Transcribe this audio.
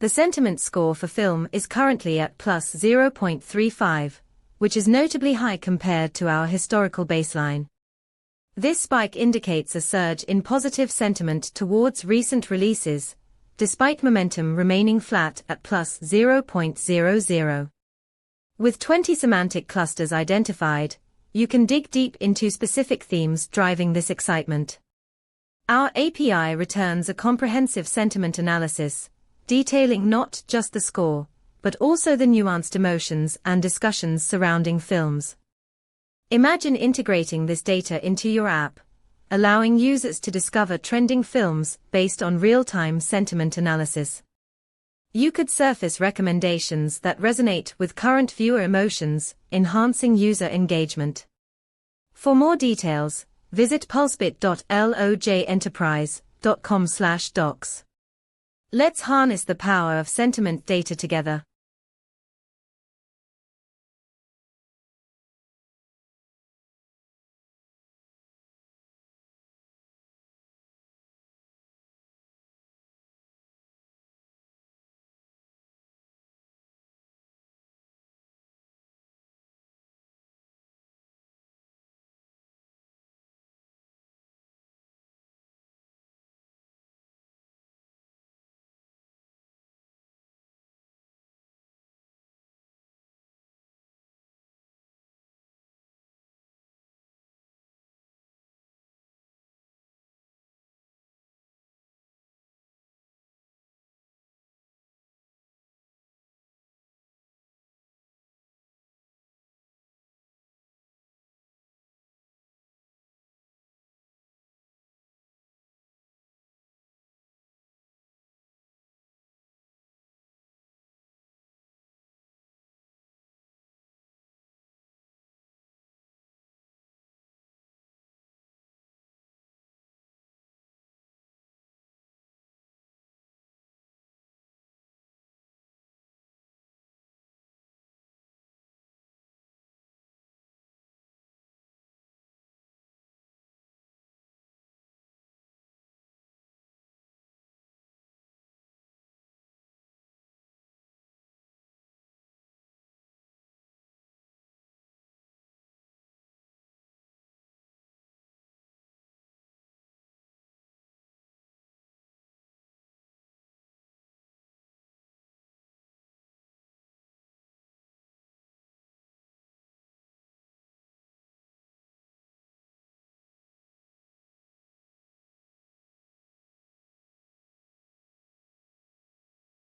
The sentiment score for film is currently at plus 0.35, which is notably high compared to our historical baseline. This spike indicates a surge in positive sentiment towards recent releases, despite momentum remaining flat at plus 0.00. With 20 semantic clusters identified, you can dig deep into specific themes driving this excitement. Our API returns a comprehensive sentiment analysis, detailing not just the score, but also the nuanced emotions and discussions surrounding films. Imagine integrating this data into your app, allowing users to discover trending films based on real-time sentiment analysis. You could surface recommendations that resonate with current viewer emotions, enhancing user engagement. For more details, visit pulsebit.logenterprise.com/docs. Let's harness the power of sentiment data together.